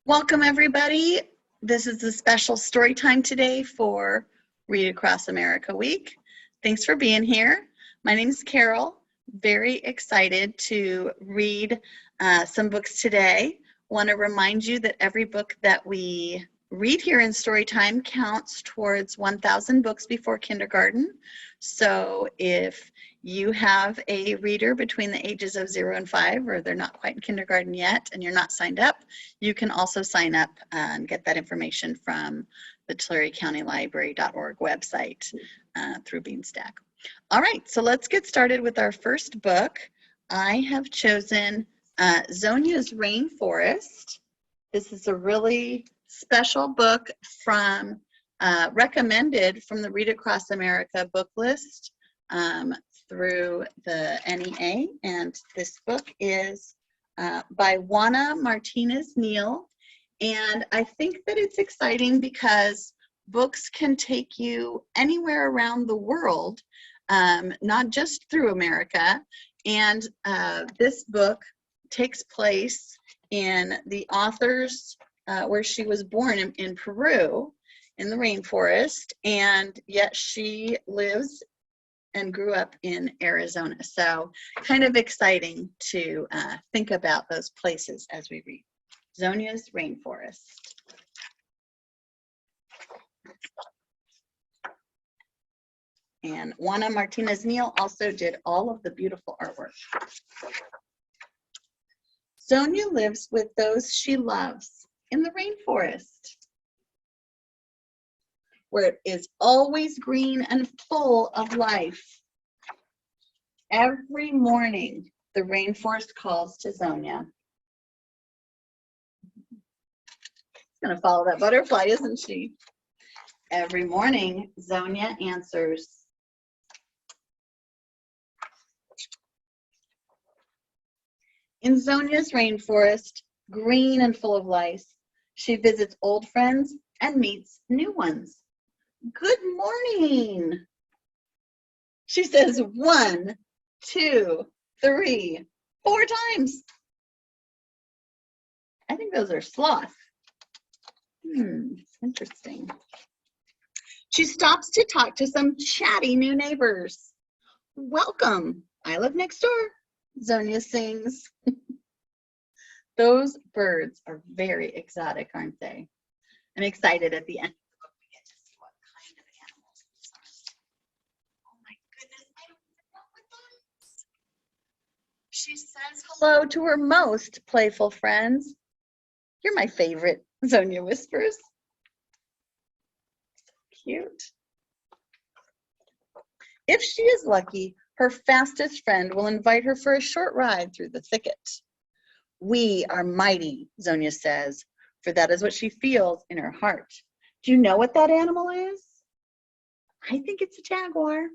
Welcome everybody. This is a special story time today for Read Across America Week. Thanks for being here. My name is Carol. Very excited to read some books today. Want to remind you that every book that we read here in Storytime counts towards 1,000 books before kindergarten. So if you have a reader between the ages of 0 and 5, or they're not quite in kindergarten yet and you're not signed up, you can also sign up and get that information from the tulare-county-library.org website through Beanstack. All right, so let's get started with our first book. I have chosen Zhonya's Rainforest. This is a really special book from recommended from the Read Across America book list through the NEA, and this book is by Juana Martinez-Neal, and I think that it's exciting because books can take you anywhere around the world, not just through America, and this book takes place in the author's where she was born in Peru, in the rainforest, and yet she lives and grew up in Arizona. So kind of exciting to think about those places as we read. Zhonya's Rainforest. And Juana Martinez-Neal also did all of the beautiful artwork. Zhonya lives with those she loves in the rainforest, where it is always green and full of life. Every morning, the rainforest calls to Zhonya. She's gonna follow that butterfly, isn't she? Every morning, Zhonya answers. In Zhonya's rainforest, green and full of life, she visits old friends and meets new ones. Good morning. She says 1, 2, 3, 4 times. I think those are sloths. Interesting. She stops to talk to some chatty new neighbors. Welcome. I live next door, Zhonya sings. Those birds are very exotic, aren't they? I'm excited at the end. She says hello to her most playful friends. You're my favorite, Zhonya whispers. So cute. If she is lucky, her fastest friend will invite her for a short ride through the thicket. We are mighty, Zhonya says, for that is what she feels in her heart. Do you know what that animal is? I think it's a jaguar.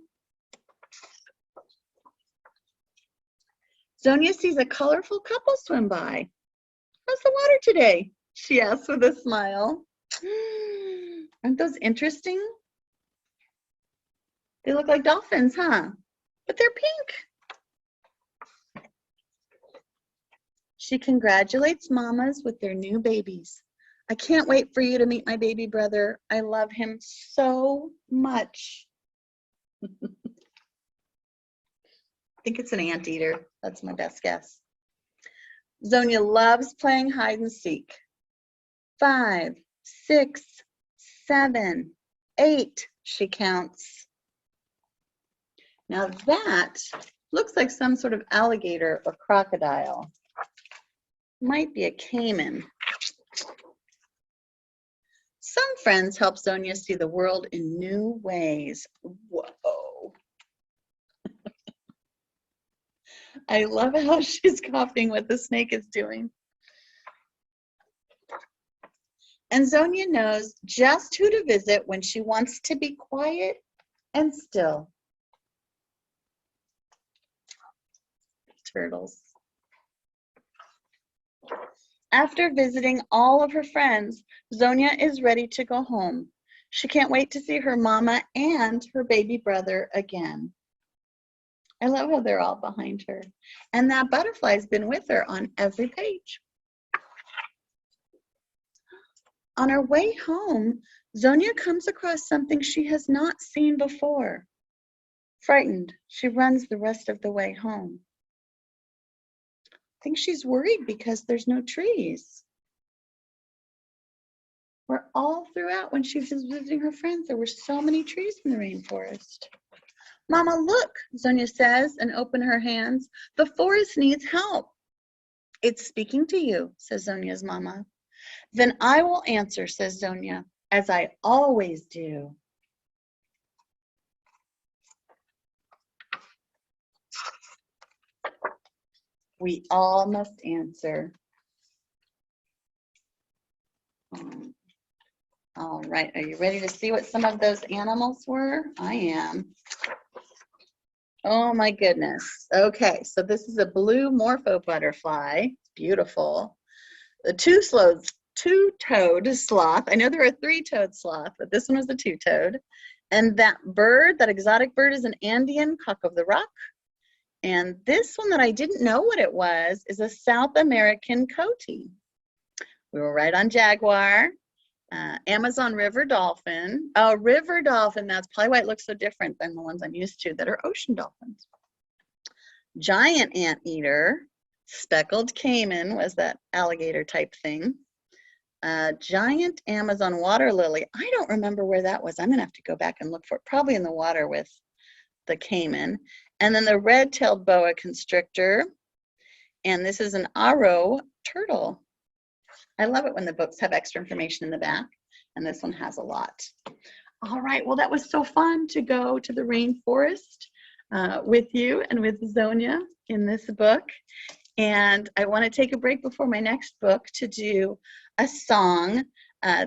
Zhonya sees a colorful couple swim by. How's the water today? She asks with a smile. Aren't those interesting? They look like dolphins, huh? But they're pink. She congratulates mamas with their new babies. I can't wait for you to meet my baby brother. I love him so much. I think it's an anteater. That's my best guess. Zhonya loves playing hide and seek. 5, 6, 7, 8, she counts. Now that looks like some sort of alligator or crocodile. Might be a caiman. Some friends help Zhonya see the world in new ways. Whoa. I love how she's copying what the snake is doing. And Zhonya knows just who to visit when she wants to be quiet and still. Turtles. After visiting all of her friends, Zhonya is ready to go home. She can't wait to see her mama and her baby brother again. I love how they're all behind her. And that butterfly's been with her on every page. On her way home, Zhonya comes across something she has not seen before. Frightened, she runs the rest of the way home. I think she's worried because there's no trees. Where all throughout when she was visiting her friends, there were so many trees in the rainforest. Mama, look, Zhonya says and open her hands. The forest needs help. It's speaking to you, says Zhonya's mama. Then I will answer, says Zhonya, as I always do. We all must answer. All right, are you ready to see what some of those animals were? I am. Oh my goodness. Okay, so this is a blue morpho butterfly. It's beautiful. The two-toed sloth. I know there are three-toed sloth, but this one was a two-toed. And that bird, that exotic bird, is an Andean cock of the rock. And this one that I didn't know what it was is a South American coati. We were right on jaguar. Amazon river dolphin. Oh, river dolphin, that's probably why it looks so different than the ones I'm used to that are ocean dolphins. Giant anteater. Speckled caiman was that alligator type thing. Giant Amazon water lily. I don't remember where that was. I'm gonna have to go back and look for it. Probably in the water with the caiman. And then the red-tailed boa constrictor. And this is an aro turtle. I love it when the books have extra information in the back, and this one has a lot. All right, well, that was so fun to go to the rainforest with you and with Zhonya in this book. And I want to take a break before my next book to do a song.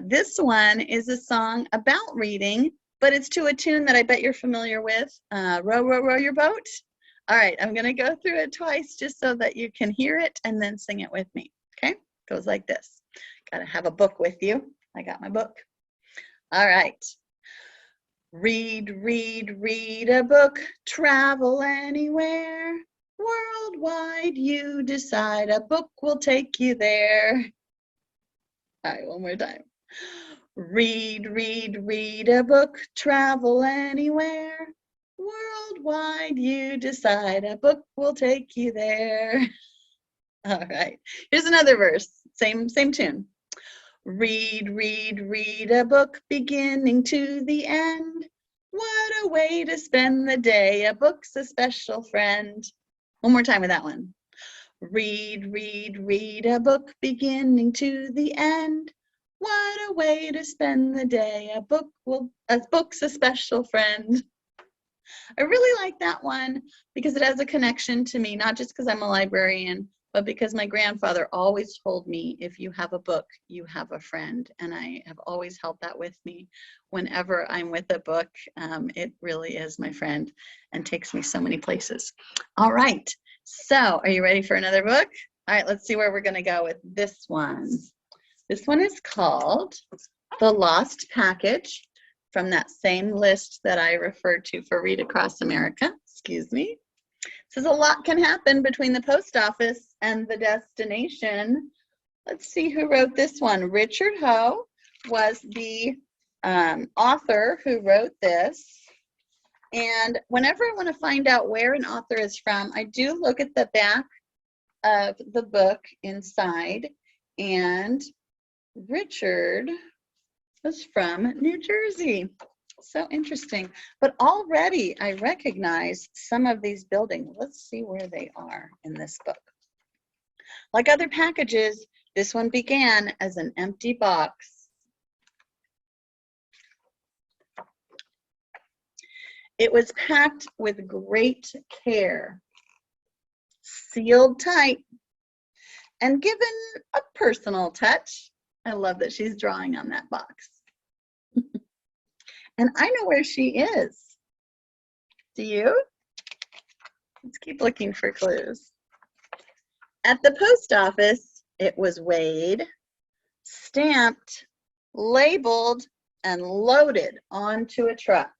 This one is a song about reading, but it's to a tune that I bet you're familiar with, Row, Row, Row Your Boat. All right, I'm going to go through it twice just so that you can hear it and then sing it with me, okay? Goes like this. Got to have a book with you. I got my book. All right. Read, read, read a book, travel anywhere. Worldwide, you decide a book will take you there. All right, one more time. Read, read, read a book, travel anywhere. Worldwide, you decide a book will take you there. All right, here's another verse, same tune. Read, read, read a book beginning to the end. What a way to spend the day, a book's a special friend. One more time with that one. Read, read, read a book beginning to the end. What a way to spend the day, a book's a special friend. I really like that one because it has a connection to me, not just because I'm a librarian, but because my grandfather always told me, if you have a book, you have a friend. And I have always held that with me. Whenever I'm with a book, it really is my friend and takes me so many places. All right, so are you ready for another book? All right, let's see where we're gonna go with this one. This one is called The Lost Package, from that same list that I referred to for Read Across America, excuse me. Says a lot can happen between the post office and the destination. Let's see who wrote this one. Richard Ho was the author who wrote this. And whenever I want to find out where an author is from, I do look at the back of the book inside. And Richard was from New Jersey. So interesting. But already I recognize some of these buildings. Let's see where they are in this book. Like other packages, this one began as an empty box. It was packed with great care, sealed tight, and given a personal touch. I love that she's drawing on that box. And I know where she is. Do you? Let's keep looking for clues. At the post office, it was weighed, stamped, labeled, and loaded onto a truck.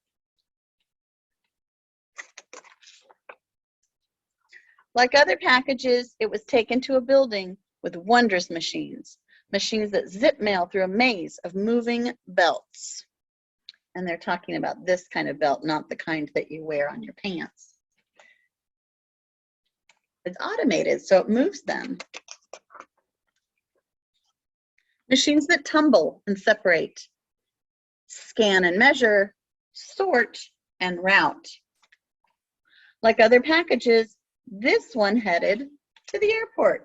Like other packages, it was taken to a building with wondrous machines, Machines that zip mail through a maze of moving belts. And they're talking about this kind of belt, not the kind that you wear on your pants. It's automated, so it moves them. Machines that tumble and separate, scan and measure, sort and route. Like other packages, this one headed to the airport.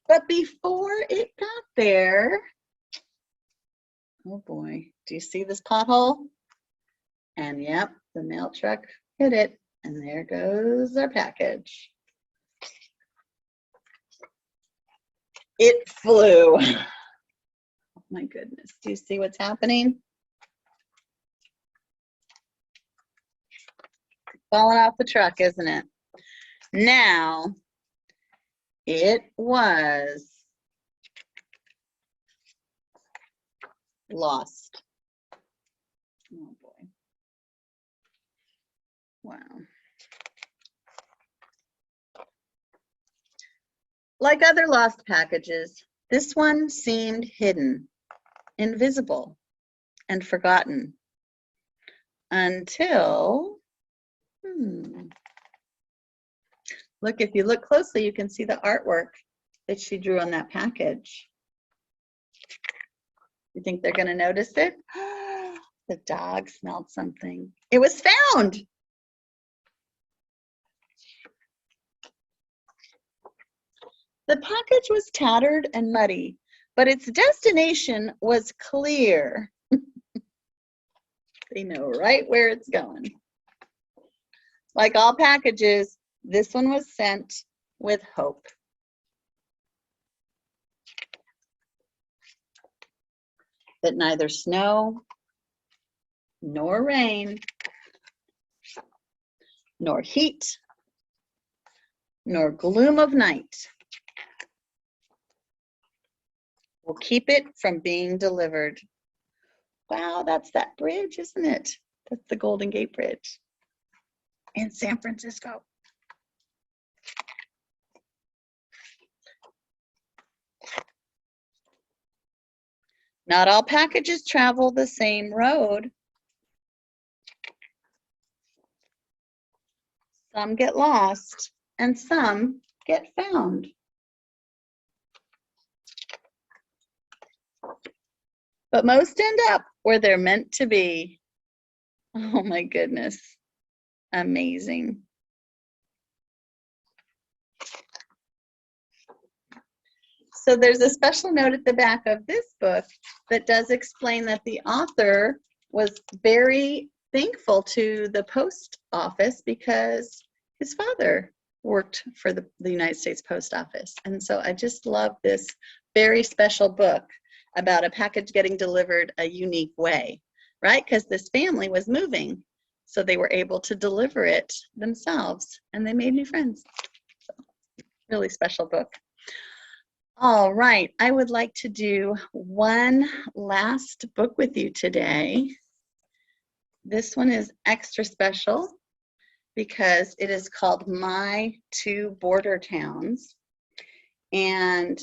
But before it got there, oh boy, do you see this pothole? And yep, the mail truck hit it, and there goes our package. It flew. Oh my goodness, do you see what's happening? Falling off the truck, isn't it? Now, it was lost. Oh boy. Wow. Like other lost packages, this one seemed hidden, invisible, and forgotten until, look, if you look closely, you can see the artwork that she drew on that package. You think they're going to notice it? The dog smelled something. It was found. The package was tattered and muddy, but its destination was clear. They know right where it's going. Like all packages, this one was sent with hope. That neither snow, nor rain, nor heat, nor gloom of night will keep it from being delivered. Wow, that's that bridge, isn't it? That's the Golden Gate Bridge in San Francisco. Not all packages travel the same road. Some get lost and some get found. But most end up where they're meant to be. Oh my goodness. Amazing. So there's a special note at the back of this book that does explain that the author was very thankful to the post office because his father worked for the United States Post Office. And so I just love this very special book about a package getting delivered a unique way, right? Because this family was moving, so they were able to deliver it themselves, and they made new friends. So, really special book. All right, I would like to do one last book with you today. This one is extra special because it is called My Two Border Towns. And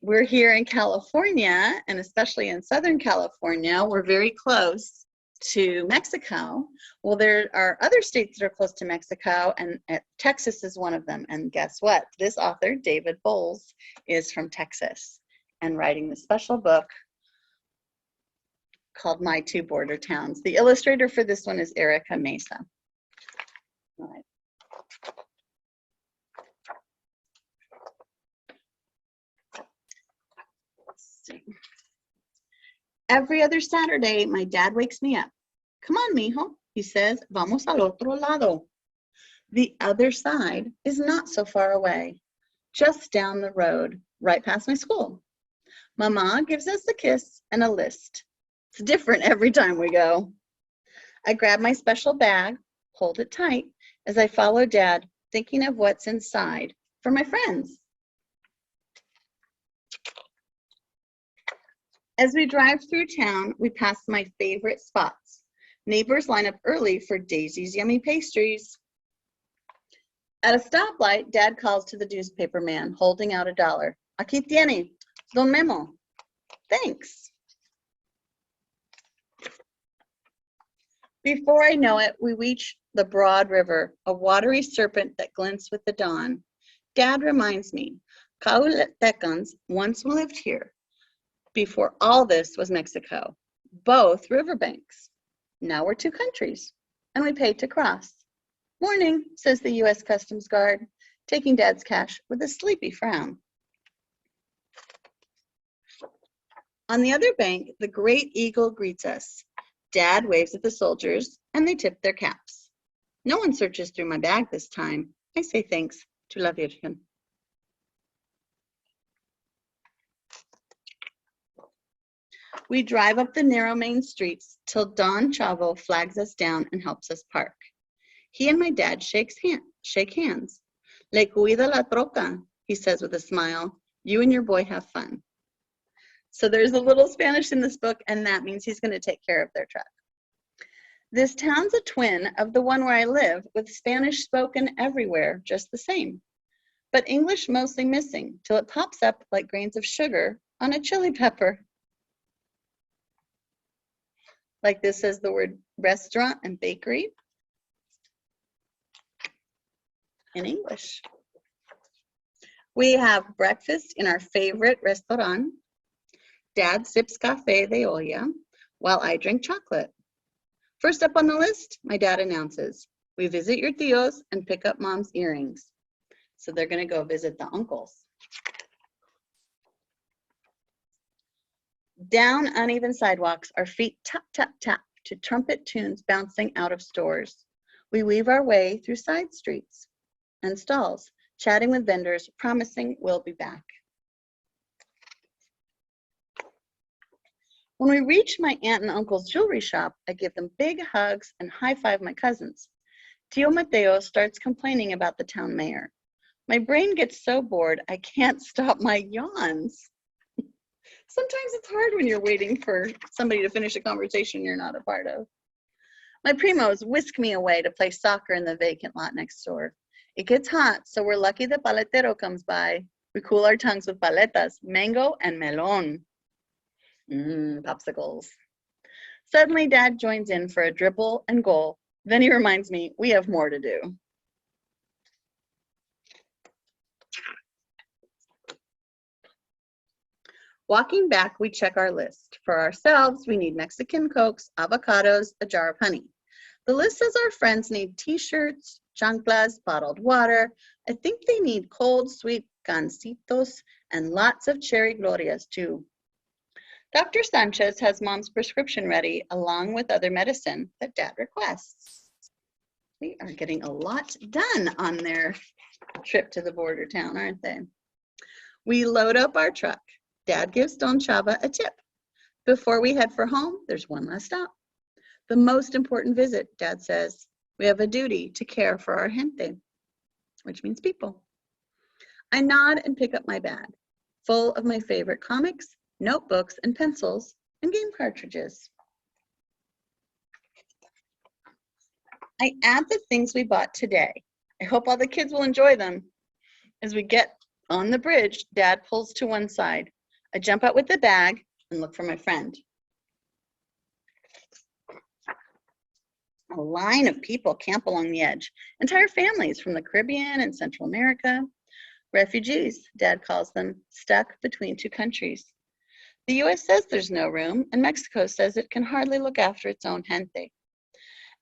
we're here in California, and especially in Southern California, we're very close to Mexico. Well, there are other states that are close to Mexico, and Texas is one of them. And guess what? This author, David Bowles, is from Texas and writing the special book called My Two Border Towns. The illustrator for this one is Erica Mesa. All right. Every other Saturday, my dad wakes me up. Come on, mijo, he says, vamos al otro lado. The other side is not so far away, just down the road, right past my school. Mama gives us a kiss and a list. It's different every time we go. I grab my special bag, hold it tight, as I follow Dad, thinking of what's inside for my friends. As we drive through town, we pass my favorite spots. Neighbors line up early for Daisy's yummy pastries. At a stoplight, Dad calls to the newspaper man, holding out $1. Aquí tiene, Don Memo. Thanks. Before I know it, we reach the broad river, a watery serpent that glints with the dawn. Dad reminds me, Cahuletecans once lived here. Before all this was Mexico, both riverbanks. Now we're two countries, and we paid to cross. Morning, says the U.S. Customs Guard, taking Dad's cash with a sleepy frown. On the other bank, the great eagle greets us. Dad waves at the soldiers, and they tip their caps. No one searches through my bag this time. I say thanks to La Virgen. We drive up the narrow main streets till Don Chavo flags us down and helps us park. He and my dad shake hands. Le cuida la troca, he says with a smile. You and your boy have fun. So there's a little Spanish in this book, and that means he's going to take care of their truck. This town's a twin of the one where I live, with Spanish spoken everywhere, just the same. But English mostly missing, till it pops up like grains of sugar on a chili pepper. Like this says the word restaurant and bakery in English. We have breakfast in our favorite restaurant. Dad sips café de olla while I drink chocolate. First up on the list, my dad announces, we visit your tios and pick up mom's earrings. So they're going to go visit the uncles. Down uneven sidewalks, our feet tap, tap, tap to trumpet tunes bouncing out of stores. We weave our way through side streets and stalls, chatting with vendors, promising we'll be back. When we reach my aunt and uncle's jewelry shop, I give them big hugs and high-five my cousins. Tio Mateo starts complaining about the town mayor. My brain gets so bored, I can't stop my yawns. Sometimes it's hard when you're waiting for somebody to finish a conversation you're not a part of. My primos whisk me away to play soccer in the vacant lot next door. It gets hot, so we're lucky the paletero comes by. We cool our tongues with paletas, mango and melon. Popsicles. Suddenly, Dad joins in for a dribble and goal. Then he reminds me we have more to do. Walking back, we check our list. For ourselves, we need Mexican Cokes, avocados, a jar of honey. The list says our friends need t-shirts, chanclas, bottled water. I think they need cold, sweet gancitos and lots of cherry glorias too. Dr. Sanchez has mom's prescription ready along with other medicine that Dad requests. They are getting a lot done on their trip to the border town, aren't they? We load up our truck. Dad gives Don Chava a tip. Before we head for home, there's one last stop. The most important visit, Dad says. We have a duty to care for our gente, which means people. I nod and pick up my bag, full of my favorite comics, notebooks and pencils, and game cartridges. I add the things we bought today. I hope all the kids will enjoy them. As we get on the bridge, Dad pulls to one side. I jump out with the bag and look for my friend. A line of people camp along the edge. Entire families from the Caribbean and Central America. Refugees, Dad calls them, stuck between two countries. The U.S. says there's no room, and Mexico says it can hardly look after its own gente.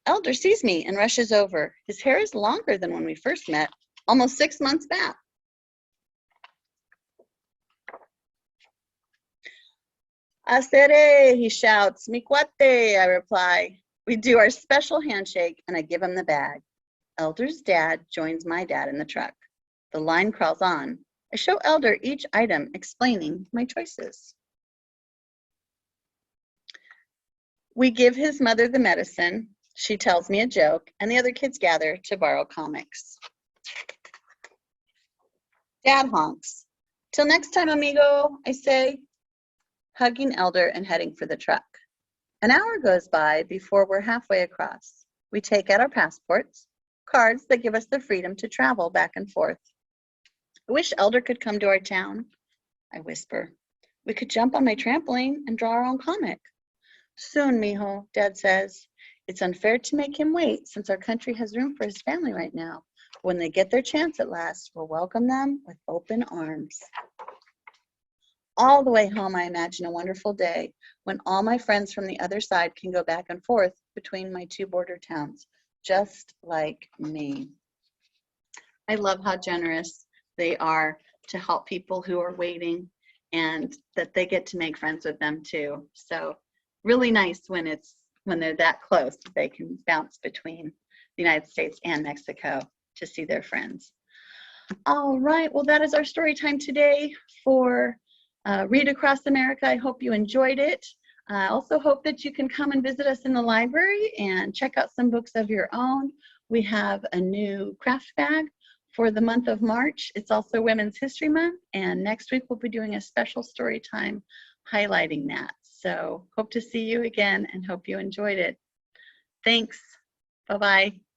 Elder sees me and rushes over. His hair is longer than when we first met, almost 6 months back. Acere, he shouts. Mi cuate, I reply. We do our special handshake, and I give him the bag. Elder's dad joins my dad in the truck. The line crawls on. I show Elder each item, explaining my choices. We give his mother the medicine. She tells me a joke, and the other kids gather to borrow comics. Dad honks. Till next time, amigo, I say, hugging Elder and heading for the truck. An hour goes by before we're halfway across. We take out our passports, cards that give us the freedom to travel back and forth. I wish Elder could come to our town, I whisper. We could jump on my trampoline and draw our own comic. Soon, mijo, Dad says. It's unfair to make him wait since our country has room for his family right now. When they get their chance at last, we'll welcome them with open arms. All the way home, I imagine a wonderful day when all my friends from the other side can go back and forth between my two border towns, just like me. I love how generous they are to help people who are waiting and that they get to make friends with them too. So really nice when they're that close, they can bounce between the United States and Mexico to see their friends. All right, well, that is our story time today for Read Across America. I hope you enjoyed it. I also hope that you can come and visit us in the library and check out some books of your own. We have a new craft bag for the month of March. It's also Women's History Month, and next week we'll be doing a special story time highlighting that. So hope to see you again and hope you enjoyed it. Thanks. Bye-bye.